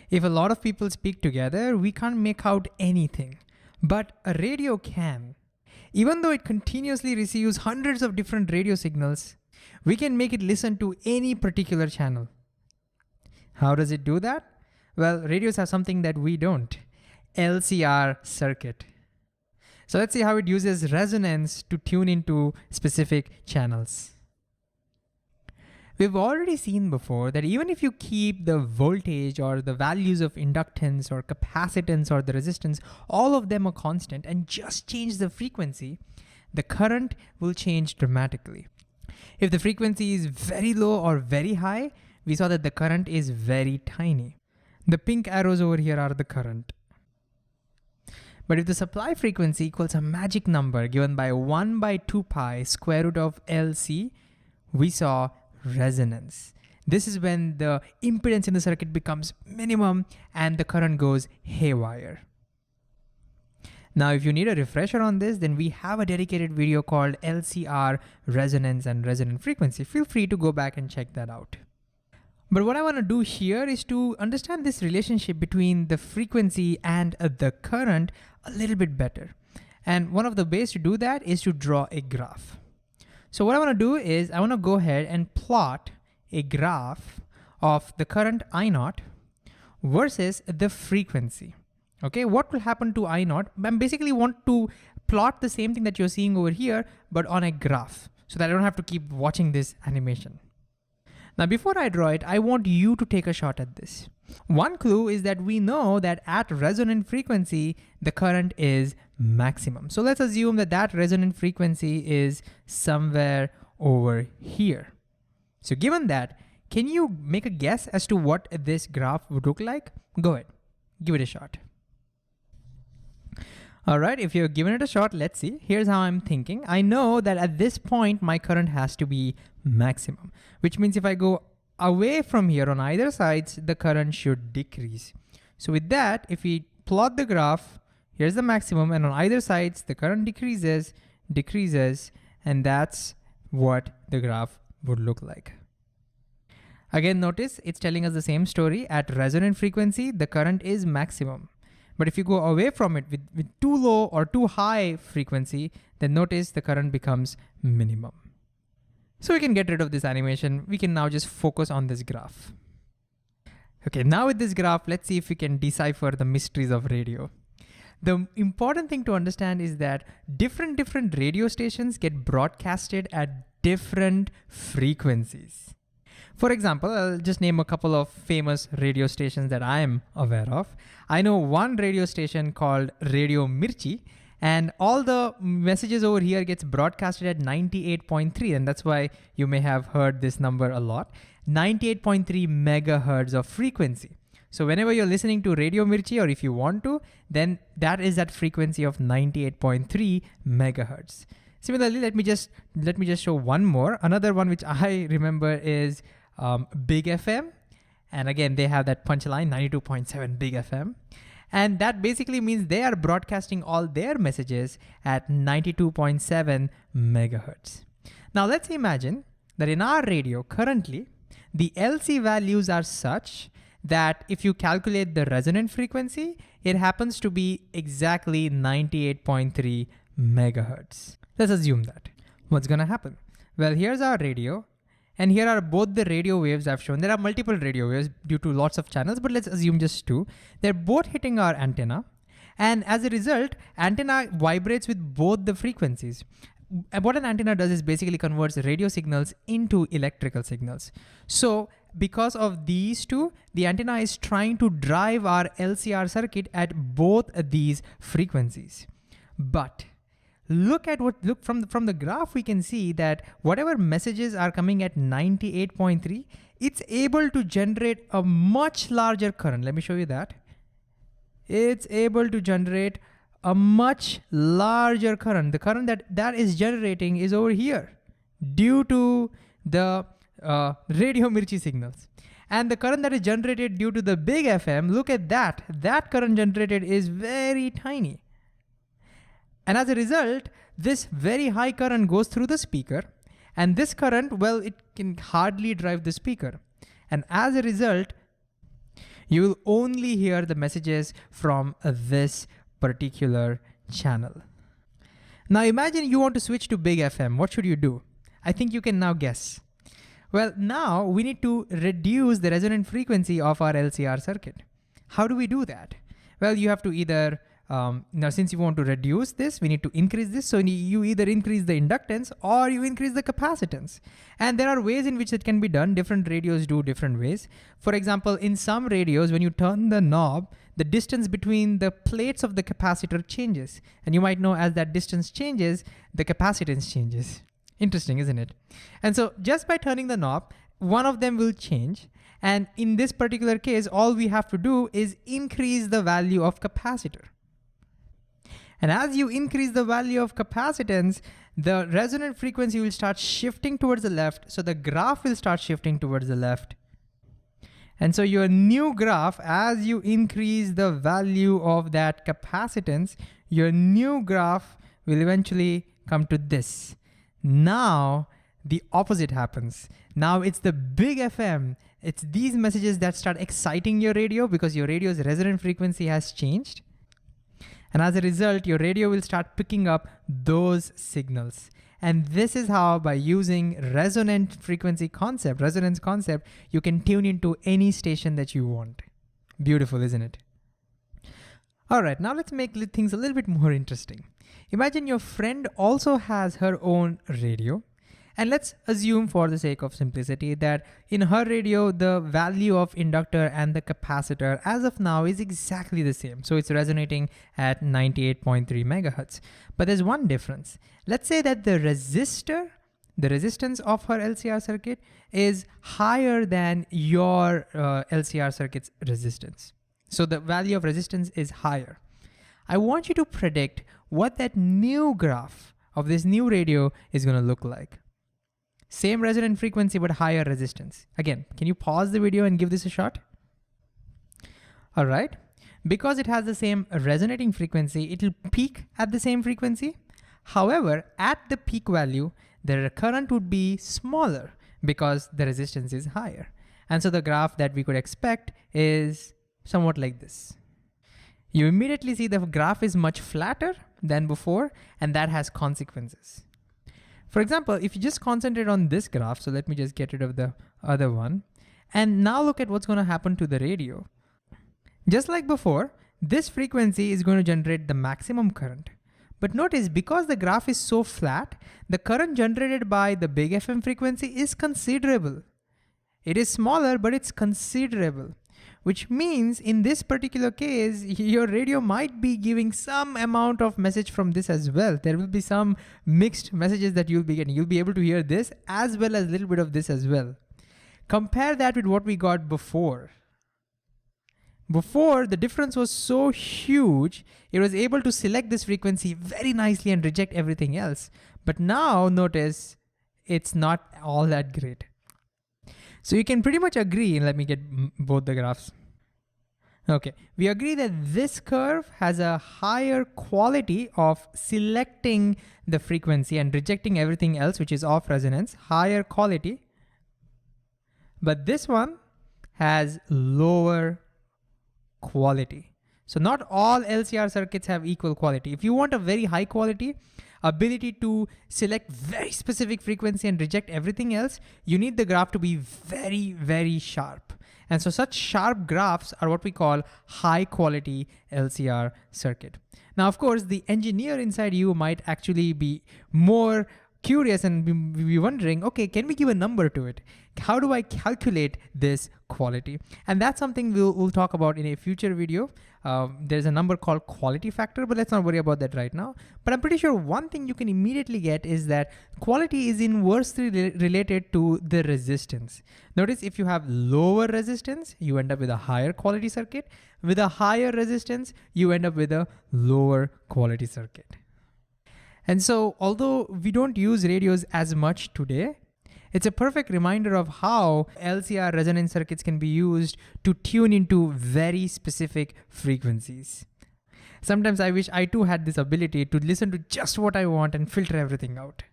If a lot of people speak together, we can't make out anything. But a radio can. Even though it continuously receives hundreds of different radio signals, we can make it listen to any particular channel. How does it do that? Well, radios have something that we don't. LCR circuit. So let's see how it uses resonance to tune into specific channels. We've already seen before that even if you keep the voltage or the values of inductance or capacitance or the resistance, all of them are constant, and just change the frequency, the current will change dramatically. If the frequency is very low or very high, we saw that the current is very tiny. The pink arrows over here are the current. But if the supply frequency equals a magic number given by 1 by 2 pi square root of LC, we saw resonance. This is when the impedance in the circuit becomes minimum and the current goes haywire. Now, if you need a refresher on this, then we have a dedicated video called LCR resonance and resonant frequency. Feel free to go back and check that out. But what I want to do here is to understand this relationship between the frequency and the current a little bit better. And one of the ways to do that is to draw a graph. So what I want to do is I want to go ahead and plot a graph of the current I0 versus the frequency. Okay, what will happen to I0? I basically want to plot the same thing that you're seeing over here, but on a graph, so that I don't have to keep watching this animation. Now, before I draw it, I want you to take a shot at this. One clue is that we know that at resonant frequency, the current is maximum. So let's assume that that resonant frequency is somewhere over here. So given that, can you make a guess as to what this graph would look like? Go ahead, give it a shot. All right, if you're giving it a shot, let's see. Here's how I'm thinking. I know that at this point, my current has to be maximum, which means if I go away from here on either sides, the current should decrease. So with that, if we plot the graph, here's the maximum, and on either sides, the current decreases, and that's what the graph would look like. Again, notice it's telling us the same story. At resonant frequency, the current is maximum. But if you go away from it with too low or too high frequency, then notice the current becomes minimum. So we can get rid of this animation. We can now just focus on this graph. Okay, now with this graph, let's see if we can decipher the mysteries of radio. The important thing to understand is that different radio stations get broadcasted at different frequencies. For example, I'll just name a couple of famous radio stations that I'm aware of. I know one radio station called Radio Mirchi, and all the messages over here gets broadcasted at 98.3, and that's why you may have heard this number a lot. 98.3 megahertz of frequency. So whenever you're listening to Radio Mirchi, or if you want to, then that is that frequency of 98.3 megahertz. Similarly, let me just show one more. Another one which I remember is Big FM. And again, they have that punchline, 92.7 Big FM. And that basically means they are broadcasting all their messages at 92.7 megahertz. Now let's imagine that in our radio currently, the LC values are such that if you calculate the resonant frequency, it happens to be exactly 98.3 megahertz. Let's assume that. What's gonna happen? Well, here's our radio, and here are both the radio waves I've shown. There are multiple radio waves due to lots of channels, but let's assume just two. They're both hitting our antenna, and as a result, antenna vibrates with both the frequencies. What an antenna does is basically converts radio signals into electrical signals. So because of these two, the antenna is trying to drive our LCR circuit at both these frequencies. But look from the graph, we can see that whatever messages are coming at 98.3, it's able to generate a much larger current. Let me show you that. It's able to generate a much larger current. The current that is generating is over here due to the Radio Mirchi signals. And the current that is generated due to the Big FM, look at that. That current generated is very tiny. And as a result, this very high current goes through the speaker, and this current, well, it can hardly drive the speaker. And as a result, You will only hear the messages from this particular channel. Now imagine you want to switch to Big FM. What should you do? I think you can now guess. Well, now we need to reduce the resonant frequency of our LCR circuit. How do we do that? Well, you have to either, now since you want to reduce this, we need to increase this. So you either increase the inductance or you increase the capacitance. And there are ways in which it can be done. Different radios do different ways. For example, in some radios, when you turn the knob, the distance between the plates of the capacitor changes. And you might know as that distance changes, the capacitance changes. Interesting, isn't it? And so just by turning the knob, one of them will change. And in this particular case, all we have to do is increase the value of capacitor. And as you increase the value of capacitance, the resonant frequency will start shifting towards the left. So the graph will start shifting towards the left. And so your new graph, as you increase the value of that capacitance, your new graph will eventually come to this. Now the opposite happens. Now it's the Big FM. It's these messages that start exciting your radio because your radio's resonant frequency has changed. And as a result, your radio will start picking up those signals. And this is how, by using resonance concept, you can tune into any station that you want. Beautiful, isn't it? All right, now let's make things a little bit more interesting. Imagine your friend also has her own radio. And let's assume, for the sake of simplicity, that in her radio, the value of inductor and the capacitor as of now is exactly the same. So it's resonating at 98.3 megahertz. But there's one difference. Let's say that the resistance of her LCR circuit is higher than your LCR circuit's resistance. So the value of resistance is higher. I want you to predict what that new graph of this new radio is going to look like. Same resonant frequency, but higher resistance. Again, can you pause the video and give this a shot? All right. Because it has the same resonating frequency, it will peak at the same frequency. However, at the peak value, the current would be smaller because the resistance is higher. And so the graph that we could expect is somewhat like this. You immediately see the graph is much flatter than before, and that has consequences. For example, if you just concentrate on this graph, so let me just get rid of the other one, and now look at what's going to happen to the radio. Just like before, this frequency is going to generate the maximum current. But notice, because the graph is so flat, the current generated by the Big FM frequency is considerable. It is smaller, but it's considerable. Which means in this particular case, your radio might be giving some amount of message from this as well. There will be some mixed messages that you'll be getting. You'll be able to hear this as well as a little bit of this as well. Compare that with what we got before. Before, the difference was so huge, it was able to select this frequency very nicely and reject everything else. But now notice it's not all that great. So you can pretty much agree, and let me get both the graphs. Okay, we agree that this curve has a higher quality of selecting the frequency and rejecting everything else, which is off resonance, higher quality. But this one has lower quality. So not all LCR circuits have equal quality. If you want a very high quality, ability to select very specific frequency and reject everything else, you need the graph to be very, very sharp. And so such sharp graphs are what we call high quality LCR circuit. Now, of course, the engineer inside you might actually be more curious and be wondering, okay, can we give a number to it? How do I calculate this quality? And that's something we'll talk about in a future video. There's a number called quality factor, but let's not worry about that right now. But I'm pretty sure one thing you can immediately get is that quality is inversely related to the resistance. Notice if you have lower resistance, you end up with a higher quality circuit. With a higher resistance, you end up with a lower quality circuit. And so although we don't use radios as much today, it's a perfect reminder of how LCR resonance circuits can be used to tune into very specific frequencies. Sometimes I wish I too had this ability to listen to just what I want and filter everything out.